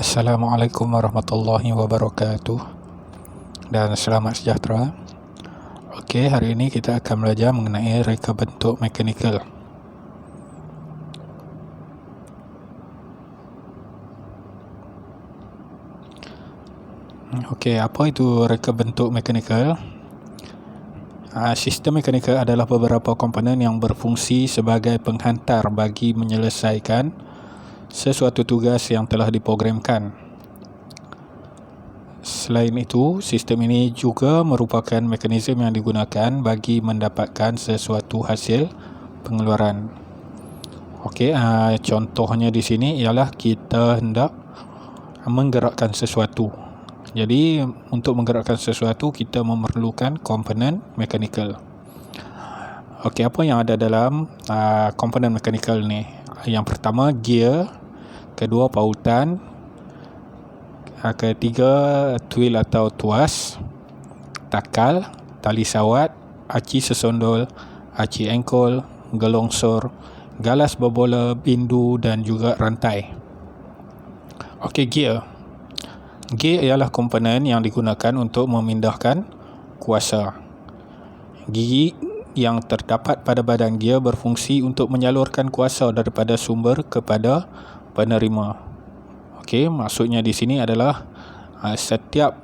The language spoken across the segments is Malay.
Assalamualaikum warahmatullahi wabarakatuh dan selamat sejahtera. Okey, hari ini kita akan belajar mengenai reka bentuk mekanikal. Okey, apa itu reka bentuk mekanikal? Sistem mekanikal adalah beberapa komponen yang berfungsi sebagai penghantar bagi menyelesaikan sesuatu tugas yang telah diprogramkan. Selain itu, sistem ini juga merupakan mekanisme yang digunakan bagi mendapatkan sesuatu hasil pengeluaran. Okey, contohnya di sini ialah kita hendak menggerakkan sesuatu. Jadi, untuk menggerakkan sesuatu, kita memerlukan komponen mekanikal. Okey, apa yang ada dalam komponen mekanikal ni? Yang pertama, gear. Kedua, pautan. Ketiga, tuil atau tuas. Takal, tali sawat, aci sesondol, aci engkol, gelongsor, galas berbola, bindu dan juga rantai. Okey, gear. Gear ialah komponen yang digunakan untuk memindahkan kuasa. Gigi yang terdapat pada badan gear berfungsi untuk menyalurkan kuasa daripada sumber kepada penerima. Okey, maksudnya di sini adalah setiap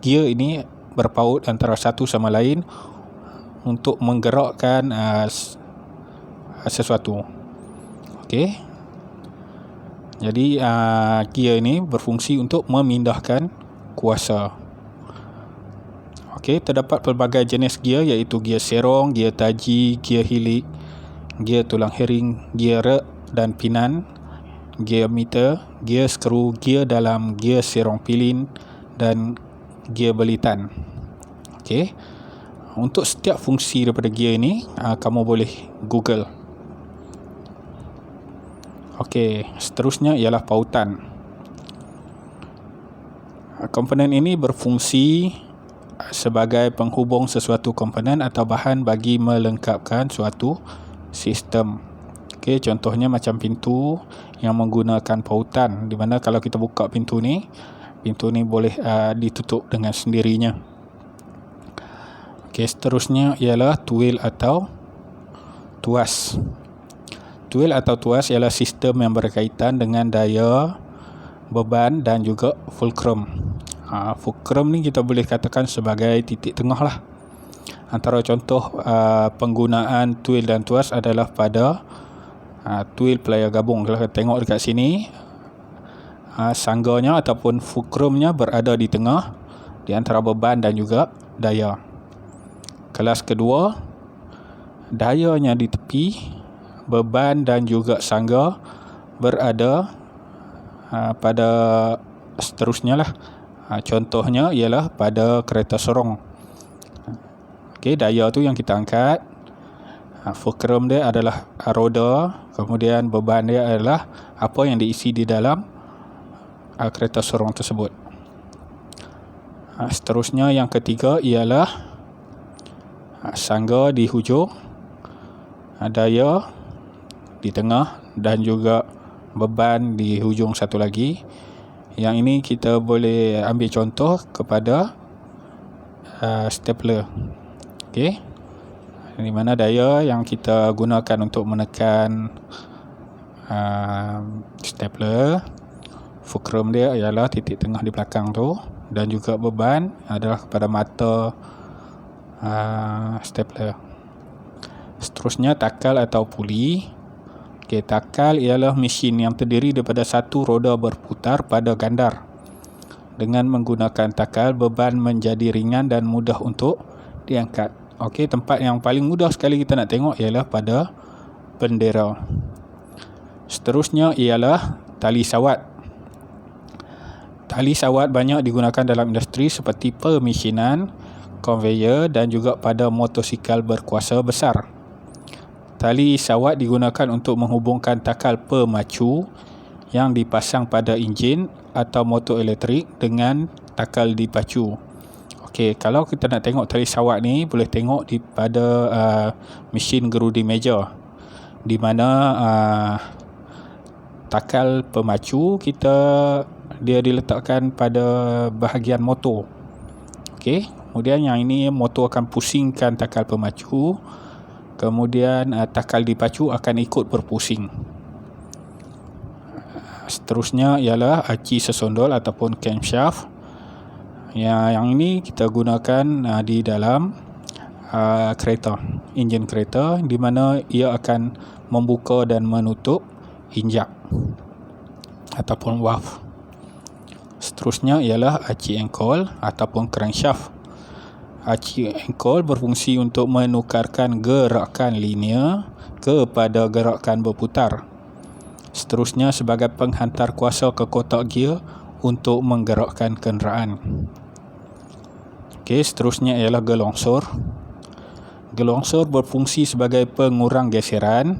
gear ini berpaut antara satu sama lain untuk menggerakkan sesuatu. Okey. Jadi gear ini berfungsi untuk memindahkan kuasa. Okey, terdapat pelbagai jenis gear iaitu gear serong, gear taji, gear hilik, gear tulang hering, gear rek dan pinan, gear meter, gear skru, gear dalam, gear serong pilin dan gear belitan. Okey. Untuk setiap fungsi daripada gear ini, kamu boleh Google. Okey, seterusnya ialah pautan. Komponen ini berfungsi sebagai penghubung sesuatu komponen atau bahan bagi melengkapkan suatu sistem. Okey, contohnya macam pintu yang menggunakan pautan, di mana kalau kita buka pintu ni boleh ditutup dengan sendirinya. Okey, seterusnya ialah tuil atau tuas. Tuil atau tuas ialah sistem yang berkaitan dengan daya, beban dan juga fulcrum. Fulcrum ni kita boleh katakan sebagai titik tengah lah. Antara contoh penggunaan tuil dan tuas adalah pada tuil pelayar gabung. Kalau kita tengok dekat sini, sangganya ataupun fulcrumnya berada di tengah di antara beban dan juga daya. Kelas kedua, dayanya di tepi, beban dan juga sangga berada pada seterusnya lah. Contohnya ialah pada kereta sorong. Okey, daya tu yang kita angkat. Fulcrum dia adalah roda, kemudian beban dia adalah apa yang diisi di dalam kereta sorong tersebut. Seterusnya yang ketiga ialah sangga di hujung, daya di tengah dan juga beban di hujung satu lagi. Yang ini kita boleh ambil contoh kepada stapler. Okey. Di mana daya yang kita gunakan untuk menekan stapler, fulcrum dia ialah titik tengah di belakang tu, dan juga beban adalah kepada mata stapler. Seterusnya takal atau puli. Okey, takal ialah mesin yang terdiri daripada satu roda berputar pada gandar. Dengan menggunakan takal, beban menjadi ringan dan mudah untuk diangkat. Okey, tempat yang paling mudah sekali kita nak tengok ialah pada bendera. Seterusnya ialah tali sawat. Tali sawat banyak digunakan dalam industri seperti pemesinan, konveyor dan juga pada motosikal berkuasa besar. Tali sawat digunakan untuk menghubungkan takal pemacu yang dipasang pada enjin atau motor elektrik dengan takal dipacu. Okey, kalau kita nak tengok tali sawat ni, boleh tengok pada mesin gerudi meja, di mana takal pemacu dia diletakkan pada bahagian motor. Okey, kemudian yang ini motor akan pusingkan takal pemacu, kemudian takal dipacu akan ikut berpusing. Seterusnya ialah aci sesondol ataupun camshaft. Yang ini kita gunakan di dalam kereta, enjin kereta, di mana ia akan membuka dan menutup injak ataupun valve. Seterusnya ialah aci engkol ataupun crankshaft. Aci engkol berfungsi untuk menukarkan gerakan linear kepada gerakan berputar. Seterusnya sebagai penghantar kuasa ke kotak gear untuk menggerakkan kenderaan. Okey, seterusnya ialah gelongsor. Gelongsor berfungsi sebagai pengurang geseran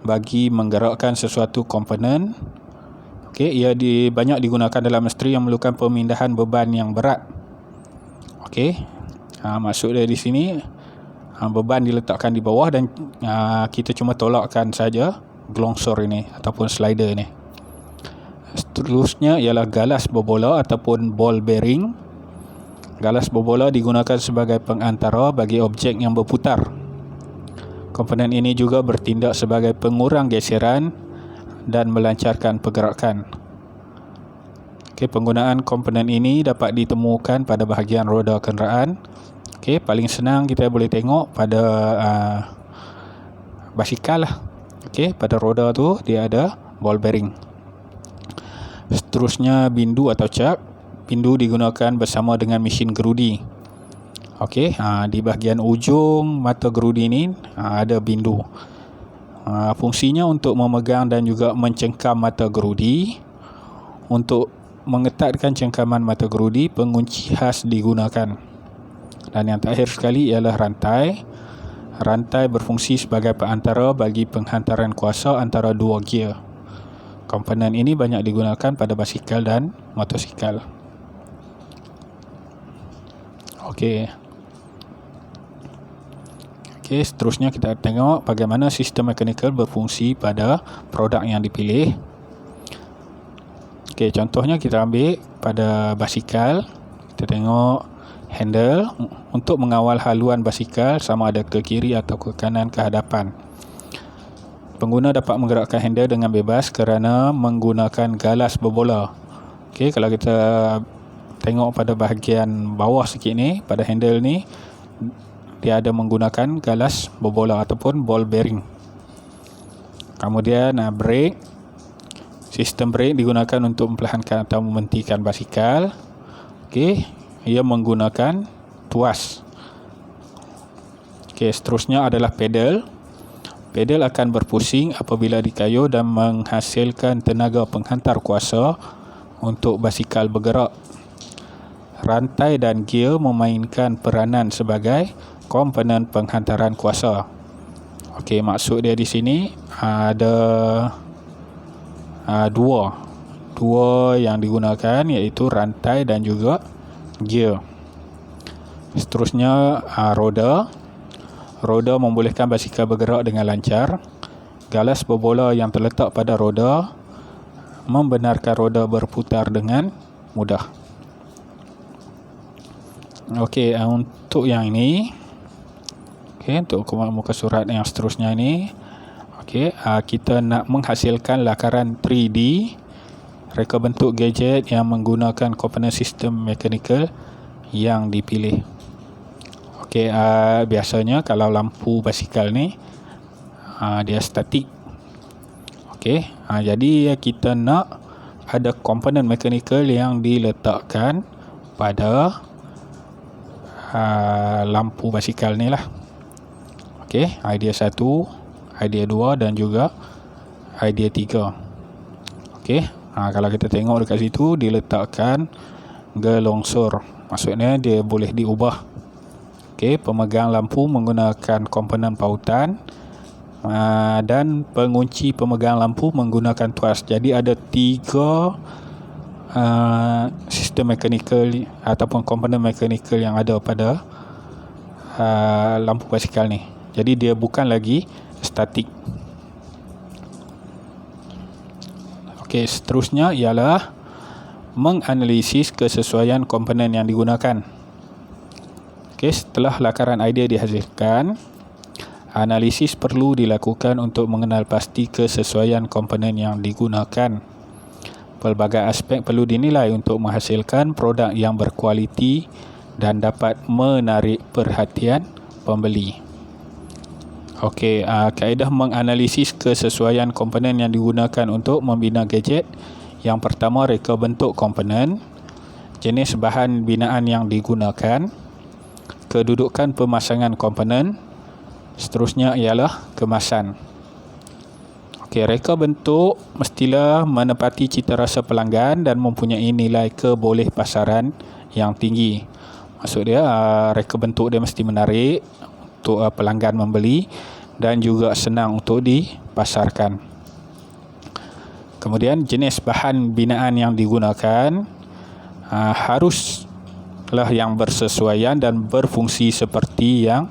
bagi menggerakkan sesuatu komponen. Okey, ia banyak digunakan dalam industri yang memerlukan pemindahan beban yang berat. Okey, maksud dia di sini beban diletakkan di bawah dan kita cuma tolakkan saja gelongsor ini ataupun slider ini. Seterusnya ialah galas berbola ataupun ball bearing. Galas berbola digunakan sebagai pengantara bagi objek yang berputar. Komponen ini juga bertindak sebagai pengurang geseran dan melancarkan pergerakan. Okey, penggunaan komponen ini dapat ditemukan pada bahagian roda kenderaan. Okey, paling senang kita boleh tengok pada basikal lah. Okey, pada roda tu dia ada ball bearing. Seterusnya bindu atau cak. Bindu digunakan bersama dengan mesin gerudi. Okey, di bahagian ujung mata gerudi ni ada bindu. Fungsinya untuk memegang dan juga mencengkam mata gerudi. Untuk mengetatkan cengkaman mata gerudi, pengunci khas digunakan. Dan yang terakhir sekali ialah rantai. Rantai berfungsi sebagai perantara bagi penghantaran kuasa antara dua gear. Komponen ini banyak digunakan pada basikal dan motosikal. Okey, seterusnya kita tengok bagaimana sistem mekanikal berfungsi pada produk yang dipilih. Okey, contohnya kita ambil pada basikal. Kita tengok handle untuk mengawal haluan basikal sama ada ke kiri atau ke kanan ke hadapan. Pengguna dapat menggerakkan handle dengan bebas kerana menggunakan galas berbola. Okey, kalau kita tengok pada bahagian bawah sikit ni, pada handle ni dia ada menggunakan galas berbola ataupun ball bearing. Kemudian brake. Sistem brake digunakan untuk memperlahankan atau menghentikan basikal. Okey, ia menggunakan tuas. Okey, seterusnya adalah pedal. Pedal akan berpusing apabila dikayuh dan menghasilkan tenaga penghantar kuasa untuk basikal bergerak. Rantai dan gear memainkan peranan sebagai komponen penghantaran kuasa. Okey, maksud dia di sini ada dua yang digunakan, iaitu rantai dan juga gear. Seterusnya roda. Roda membolehkan basikal bergerak dengan lancar. Galas berbola yang terletak pada roda membenarkan roda berputar dengan mudah. Okey, untuk yang ini, untuk muka surat yang seterusnya ini, kita nak menghasilkan lakaran 3D reka bentuk gadget yang menggunakan komponen sistem mekanikal yang dipilih. Biasanya kalau lampu basikal ni dia statik. Jadi kita nak ada komponen mekanikal yang diletakkan pada lampu basikal ni lah. Idea 1, idea 2 dan juga idea 3. Kalau kita tengok dekat situ diletakkan gelongsor. Maksudnya dia boleh diubah. Pemegang lampu menggunakan komponen pautan dan pengunci pemegang lampu menggunakan tuas. Jadi ada 3 sistem mekanikal ataupun komponen mekanikal yang ada pada lampu basikal ni. Jadi dia bukan lagi statik. Okey, seterusnya ialah menganalisis kesesuaian komponen yang digunakan. Okey, setelah lakaran idea dihasilkan, analisis perlu dilakukan untuk mengenal pasti kesesuaian komponen yang digunakan. Pelbagai aspek perlu dinilai untuk menghasilkan produk yang berkualiti dan dapat menarik perhatian pembeli. Okey, kaedah menganalisis kesesuaian komponen yang digunakan untuk membina gadget. Yang pertama, reka bentuk komponen, jenis bahan binaan yang digunakan, kedudukan pemasangan komponen, seterusnya ialah kemasan. Okey, reka bentuk mestilah menepati citarasa pelanggan dan mempunyai nilai kebolehpasaran yang tinggi. Maksud dia, reka bentuk dia mesti menarik untuk pelanggan membeli dan juga senang untuk dipasarkan. Kemudian jenis bahan binaan yang digunakan haruslah yang bersesuaian dan berfungsi seperti yang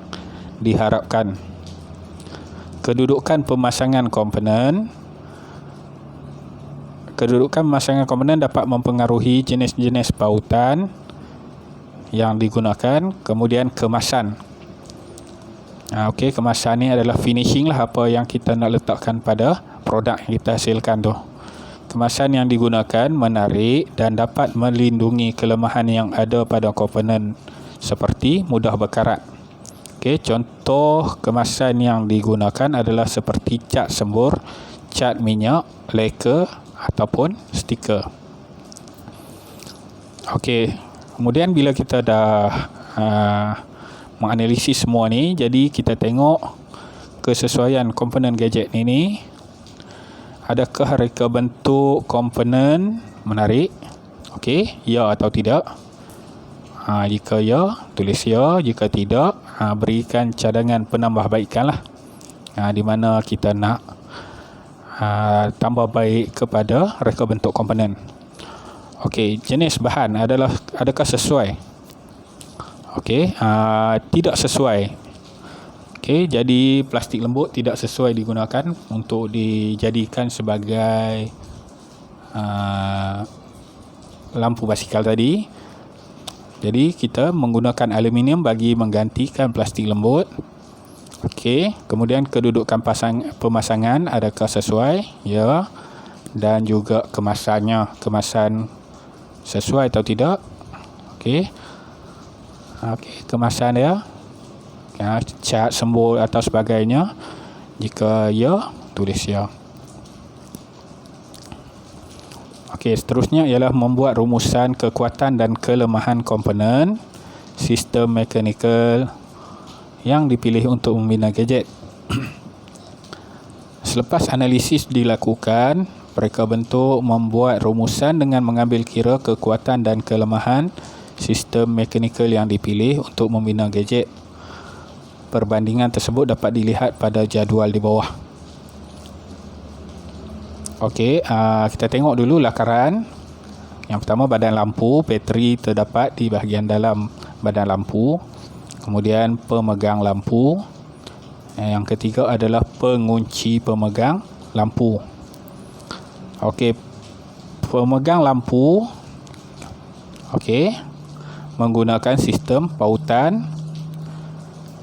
diharapkan. Kedudukan pemasangan komponen. Kedudukan pemasangan komponen dapat mempengaruhi jenis-jenis pautan yang digunakan. Kemudian kemasan. Okey, kemasan ni adalah finishing lah, apa yang kita nak letakkan pada produk yang kita hasilkan tu. Kemasan yang digunakan menarik dan dapat melindungi kelemahan yang ada pada komponen seperti mudah berkarat. Okey, contoh kemasan yang digunakan adalah seperti cat sembur, cat minyak, leka ataupun stiker. Okey, kemudian bila kita dah menganalisis semua ni, jadi kita tengok kesesuaian komponen gadget ini. Adakah reka bentuk komponen menarik? Okey, ya atau tidak? Jika ya, tulis ya. Jika tidak, berikan cadangan penambahbaikan lah. Di mana kita nak tambah baik kepada reka bentuk komponen. Okey, jenis bahan adakah sesuai? Okey, tidak sesuai. Okey, jadi plastik lembut tidak sesuai digunakan untuk dijadikan sebagai lampu basikal tadi. Jadi kita menggunakan aluminium bagi menggantikan plastik lembut. Okey, kemudian kedudukan pemasangan adakah sesuai? Ya. Dan juga kemasannya, kemasan sesuai atau tidak? Okey. Okey, kemasan dia, cat sembur atau sebagainya. Jika ya, tulis ya. Okey, seterusnya ialah membuat rumusan kekuatan dan kelemahan komponen sistem mekanikal yang dipilih untuk membina gadget. Selepas analisis dilakukan, reka bentuk membuat rumusan dengan mengambil kira kekuatan dan kelemahan sistem mekanikal yang dipilih untuk membina gadget. Perbandingan tersebut dapat dilihat pada jadual di bawah. Okey, kita tengok dulu lakaran. Yang pertama, badan lampu, bateri terdapat di bahagian dalam badan lampu. Kemudian pemegang lampu. Yang ketiga adalah pengunci pemegang lampu. Okey, pemegang lampu menggunakan sistem pautan.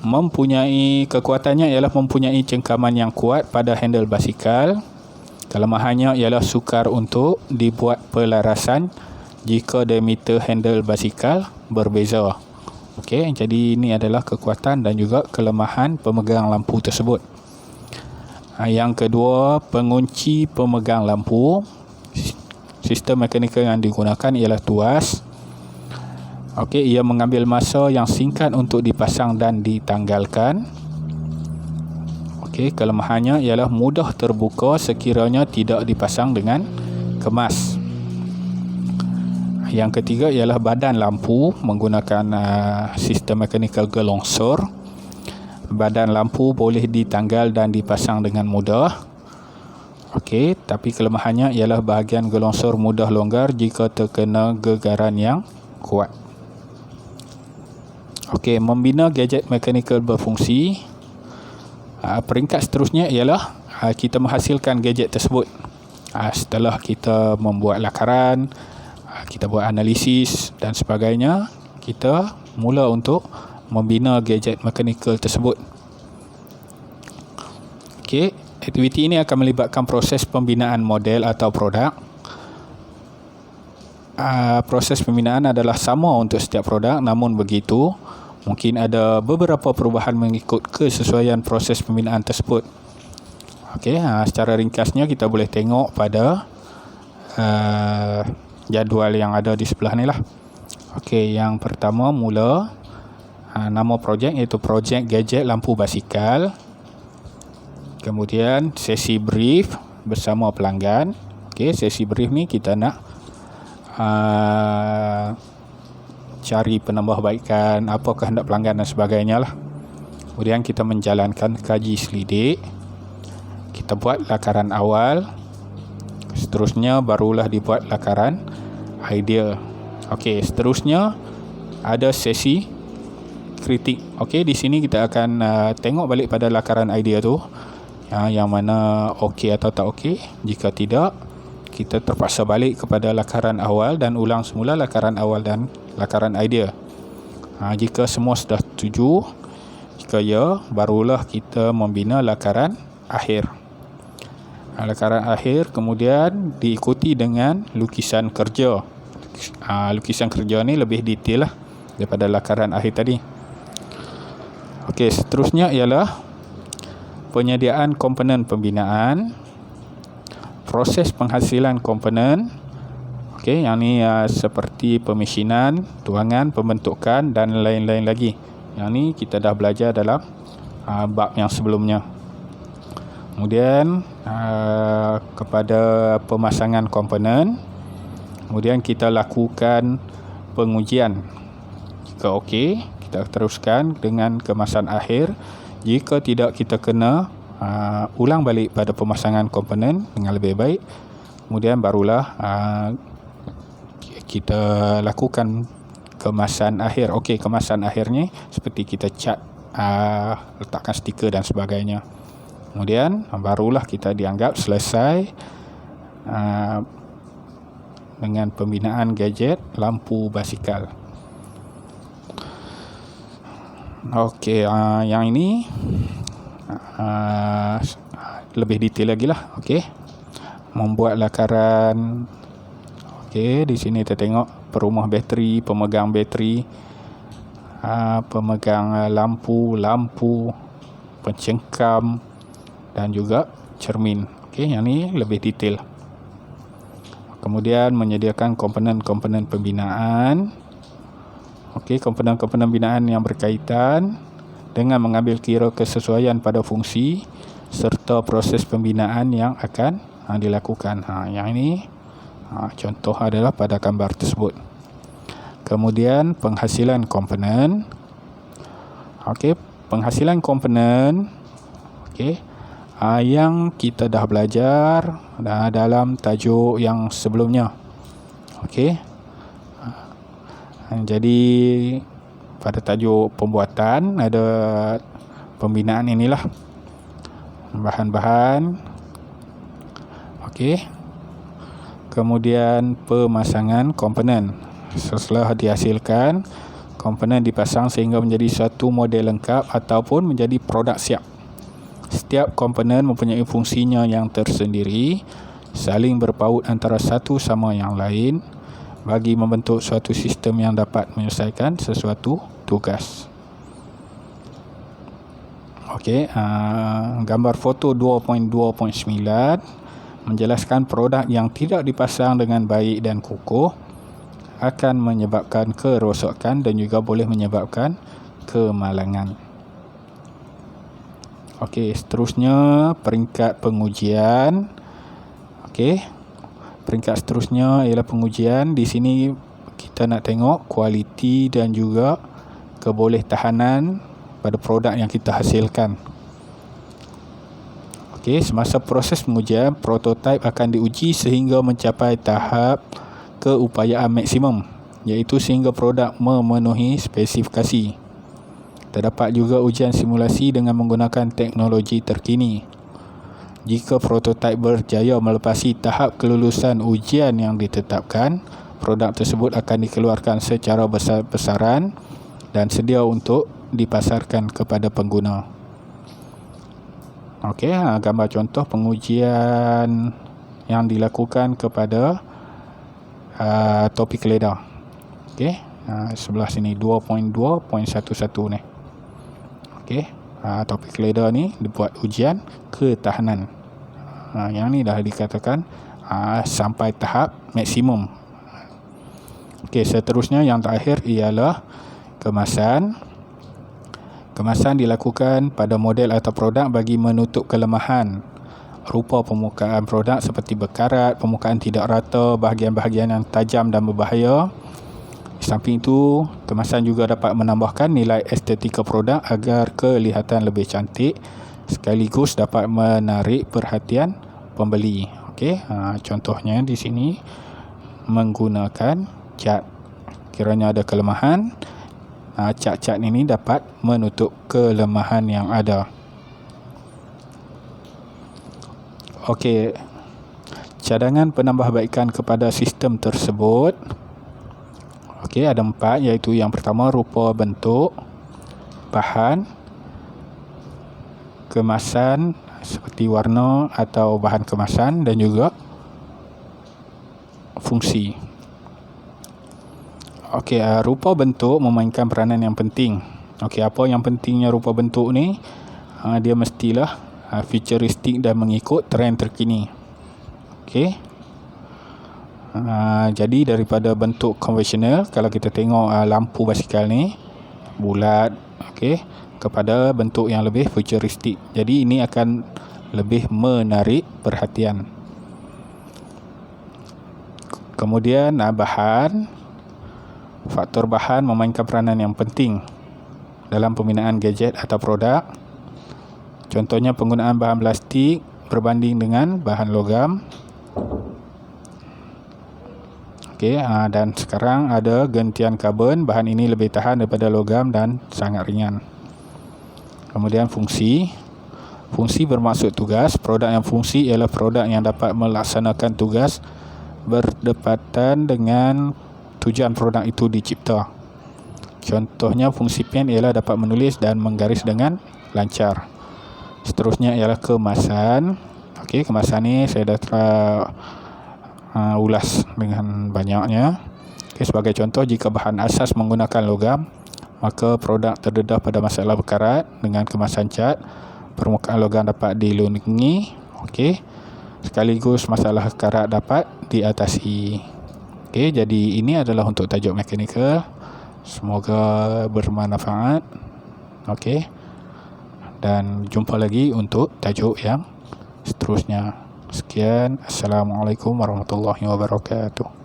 Mempunyai kekuatannya ialah mempunyai cengkaman yang kuat pada handle basikal. Kelemahannya ialah sukar untuk dibuat pelarasan jika diameter handle basikal berbeza. Okey, jadi ini adalah kekuatan dan juga kelemahan pemegang lampu tersebut. Yang kedua, pengunci pemegang lampu. Sistem mekanikal yang digunakan ialah tuas. Okey, ia mengambil masa yang singkat untuk dipasang dan ditanggalkan. Okey, kelemahannya ialah mudah terbuka sekiranya tidak dipasang dengan kemas. Yang ketiga ialah badan lampu menggunakan sistem mekanikal gelongsor. Badan lampu boleh ditanggal dan dipasang dengan mudah. Okey, tapi kelemahannya ialah bahagian gelongsor mudah longgar jika terkena gegaran yang kuat. Okey, membina gadget mekanikal berfungsi. Peringkat seterusnya ialah kita menghasilkan gadget tersebut. Setelah kita membuat lakaran, kita buat analisis dan sebagainya, kita mula untuk membina gadget mekanikal tersebut. Okey, aktiviti ini akan melibatkan proses pembinaan model atau produk. Proses pembinaan adalah sama untuk setiap produk, namun begitu mungkin ada beberapa perubahan mengikut kesesuaian proses pembinaan tersebut. Okey, secara ringkasnya kita boleh tengok pada jadual yang ada di sebelah ni lah. Okey, yang pertama mula nama projek iaitu projek gadget lampu basikal. Kemudian sesi brief bersama pelanggan. Okey, sesi brief ni kita nak cari penambahbaikan, apa kehendak pelanggan dan sebagainya lah. Kemudian kita menjalankan kaji selidik. Kita buat lakaran awal. Seterusnya barulah dibuat lakaran idea. Okey, seterusnya ada sesi kritik. Okey, di sini kita akan tengok balik pada lakaran idea tu, yang mana okey atau tak okey. Jika tidak, kita terpaksa balik kepada lakaran awal dan ulang semula lakaran awal dan lakaran idea. Jika semua sudah setuju, jika ya, barulah kita membina lakaran akhir. Lakaran akhir kemudian diikuti dengan lukisan kerja. Lukisan kerja ni lebih detail lah daripada lakaran akhir tadi. Okey, seterusnya ialah penyediaan komponen pembinaan, proses penghasilan komponen. Okey, yang ni seperti pemesinan, tuangan, pembentukan dan lain-lain lagi. Yang ni kita dah belajar dalam bab yang sebelumnya. Kemudian kepada pemasangan komponen, kemudian kita lakukan pengujian. Jika okey, kita teruskan dengan kemasan akhir. Jika tidak, kita kena ulang balik pada pemasangan komponen dengan lebih baik. Kemudian barulah kita lakukan kemasan akhir. Okey, kemasan akhirnya seperti kita cat, letakkan stiker dan sebagainya. Kemudian barulah kita dianggap selesai dengan pembinaan gadget lampu basikal. Okey, yang ini lebih detail lagi lah. Okey, membuat lakaran. Okey, di sini kita tengok perumah bateri, pemegang bateri, pemegang lampu, pencengkam dan juga cermin. Okey, yang ni lebih detail. Kemudian menyediakan komponen-komponen pembinaan. Okey, komponen-komponen binaan yang berkaitan dengan mengambil kira kesesuaian pada fungsi serta proses pembinaan yang akan dilakukan. Yang ini contoh adalah pada gambar tersebut. Kemudian penghasilan komponen. Okey, penghasilan komponen. Okey, yang kita dah belajar dalam tajuk yang sebelumnya. Okey, jadi pada tajuk pembuatan ada pembinaan inilah bahan-bahan. Okey, kemudian pemasangan komponen. Setelah dihasilkan, komponen dipasang sehingga menjadi satu model lengkap ataupun menjadi produk siap. Setiap komponen mempunyai fungsinya yang tersendiri, saling berpaut antara satu sama yang lain bagi membentuk suatu sistem yang dapat menyelesaikan sesuatu tugas. Okey, gambar foto 2.2.9 menjelaskan produk yang tidak dipasang dengan baik dan kukuh akan menyebabkan kerosakan dan juga boleh menyebabkan kemalangan. Okey, seterusnya peringkat pengujian. Okey, peringkat seterusnya ialah pengujian. Di sini kita nak tengok kualiti dan juga kebolehtahanan pada produk yang kita hasilkan. Okey, semasa proses pengujian, prototipe akan diuji sehingga mencapai tahap keupayaan maksimum, iaitu sehingga produk memenuhi spesifikasi. Terdapat juga ujian simulasi dengan menggunakan teknologi terkini. Jika prototipe berjaya melepasi tahap kelulusan ujian yang ditetapkan, produk tersebut akan dikeluarkan secara besar-besaran dan sedia untuk dipasarkan kepada pengguna. Okey, gambar contoh pengujian yang dilakukan kepada topi keledar. Okey, sebelah sini 2.2.11 ni. Okey, topi keledar ni dibuat ujian ketahanan. Yang ni dah dikatakan sampai tahap maksimum. Okey, seterusnya yang terakhir ialah kemasan. Kemasan dilakukan pada model atau produk bagi menutup kelemahan rupa permukaan produk seperti berkarat, permukaan tidak rata, bahagian-bahagian yang tajam dan berbahaya. Di samping itu, kemasan juga dapat menambahkan nilai estetika produk agar kelihatan lebih cantik sekaligus dapat menarik perhatian pembeli. Okey, contohnya di sini menggunakan cat. Kiranya ada kelemahan, cat-cat ini dapat menutup kelemahan yang ada. Okey, cadangan penambahbaikan kepada sistem tersebut. Okey, ada 4, iaitu yang pertama rupa bentuk, bahan, kemasan seperti warna atau bahan kemasan dan juga fungsi. Okey, rupa bentuk memainkan peranan yang penting. Okey, apa yang pentingnya rupa bentuk ni? Dia mestilah futuristik dan mengikut trend terkini. Okey. Jadi daripada bentuk konvensional, kalau kita tengok lampu basikal ni bulat, okey, kepada bentuk yang lebih futuristik. Jadi ini akan lebih menarik perhatian. Kemudian bahan. Faktor bahan memainkan peranan yang penting dalam pembinaan gadget atau produk. Contohnya penggunaan bahan plastik berbanding dengan bahan logam. Okey, dan sekarang ada gentian karbon. Bahan ini lebih tahan daripada logam dan sangat ringan. Kemudian fungsi. Fungsi bermaksud tugas. Produk yang fungsi ialah produk yang dapat melaksanakan tugas berdepatan dengan tujuan produk itu dicipta. Contohnya fungsi pen ialah dapat menulis dan menggaris dengan lancar. Seterusnya ialah kemasan. Okey, kemasan ni saya dah ulas dengan banyaknya. Okey, sebagai contoh, jika bahan asas menggunakan logam, maka produk terdedah pada masalah berkarat. Dengan kemasan cat, permukaan logam dapat dilindungi. Okey, sekaligus masalah karat dapat diatasi. Okey, jadi ini adalah untuk tajuk mekanikal. Semoga bermanfaat. Okey. Dan jumpa lagi untuk tajuk yang seterusnya. Sekian. Assalamualaikum warahmatullahi wabarakatuh.